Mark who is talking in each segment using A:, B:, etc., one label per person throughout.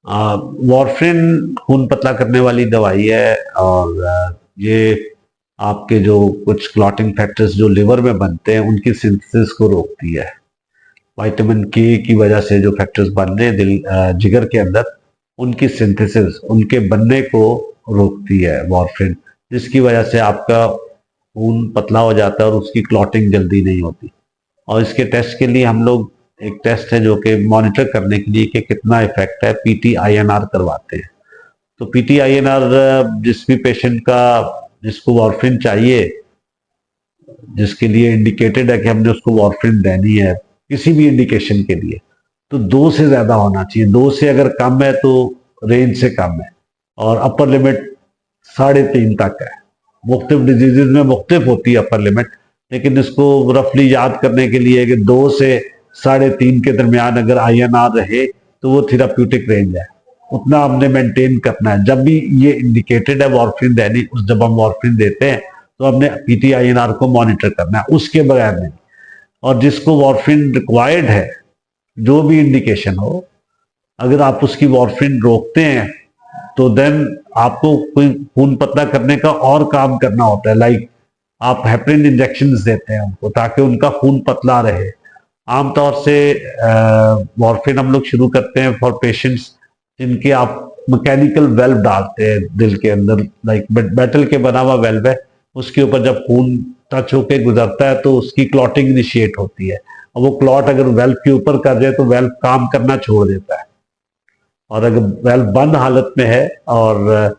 A: वॉरफ्रिन खून पतला करने वाली दवाई है और ये आपके जो कुछ क्लॉटिंग फैक्टर्स जो लिवर में बनते हैं उनकी सिंथेसिस को रोकती है। विटामिन के की वजह से जो फैक्टर्स बन रहे हैं जिगर के अंदर, उनकी सिंथेसिस, उनके बनने को रोकती है वॉरफ्रिन, जिसकी वजह से आपका खून पतला हो जाता है और उसकी क्लॉटिंग जल्दी नहीं होती। और इसके टेस्ट के लिए हम लोग एक टेस्ट है जो कि मॉनिटर करने के लिए कि कितना इफेक्ट है, पीटीआईएनआर करवाते हैं। तो पीटीआईएनआर जिस भी पेशेंट का, जिसको वॉरफ्रिन चाहिए, जिसके लिए इंडिकेटेड है कि हमने उसको वॉरफ्रिन देनी है किसी भी इंडिकेशन के लिए, तो 2 से ज्यादा होना चाहिए। 2 से अगर कम है तो रेंज से कम है, और अपर लिमिट 3.5 तक है। मुख्तलिफ डिजीजेज में मुख्तलिफ होती है अपर लिमिट, लेकिन इसको रफली याद करने के लिए कि 2 से 3.5 के दरमियान अगर आईएनआर रहे तो वो थेराप्यूटिक रेंज है, उतना हमने मेंटेन करना है। जब भी ये इंडिकेटेड है वॉरफ्रिन देनी, उस जब हम वॉरफ्रिन देते हैं तो हमने पीटीआईएनआर को मॉनिटर करना है, उसके बगैर नहीं। और जिसको वॉरफ्रिन रिक्वायर्ड है, जो भी इंडिकेशन हो, अगर आप उसकी वॉरफ्रिन रोकते हैं तो देन आपको कोई खून पतला करने का और काम करना होता है। लाइक आप हेपरिन इंजेक्शन देते हैं उनको ताकि उनका खून पतला रहे। आमतौर से वॉरफ्रिन हम लोग शुरू करते हैं फॉर पेशेंट्स जिनके आप मैकेनिकल वेल्व डालते हैं दिल के अंदर, लाइक मेटल के बना हुआ वेल्व है, उसके ऊपर जब खून टच होके गुजरता है तो उसकी क्लॉटिंग इनिशिएट होती है, और वो क्लॉट अगर वेल्व के ऊपर कर जाए तो वेल्व काम करना छोड़ देता है। और अगर वेल्व बंद हालत में है और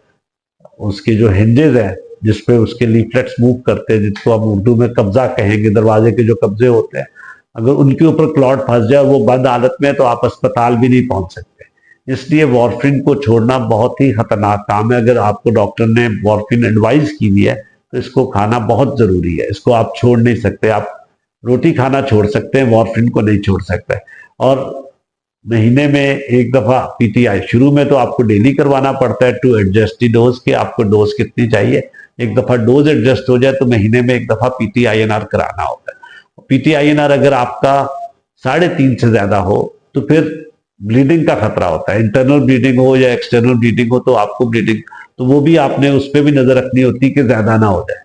A: उसके जो हिंजेस हैं जिसपे उसके लीफलेट्स मूव करते हैं, जिसको हम उर्दू में कब्जा कहेंगे, दरवाजे के जो कब्जे होते हैं, अगर उनके ऊपर क्लॉट फंस जाए और वो बंद हालत में है तो आप अस्पताल भी नहीं पहुंच सकते। इसलिए वॉरफ्रिन को छोड़ना बहुत ही खतरनाक काम है। अगर आपको डॉक्टर ने वॉरफ्रिन एडवाइस की हुई है तो इसको खाना बहुत जरूरी है, इसको आप छोड़ नहीं सकते। आप रोटी खाना छोड़ सकते हैं, वॉरफ्रिन को नहीं छोड़ सकते। और महीने में एक दफा पीटीआई, शुरू में तो आपको डेली करवाना पड़ता है टू एडजस्ट दी डोज, कि आपको डोज कितनी चाहिए। एक दफा डोज एडजस्ट हो जाए तो महीने में एक दफा पीटीआईएनआर कराना होता है। पीटीआईएनआर अगर आपका 3.5 से ज्यादा हो तो फिर ब्लीडिंग का खतरा होता है। इंटरनल ब्लीडिंग हो या एक्सटर्नल ब्लीडिंग हो तो आपको ब्लीडिंग, तो वो भी आपने उस पर भी नजर रखनी होती है कि ज्यादा ना हो जाए।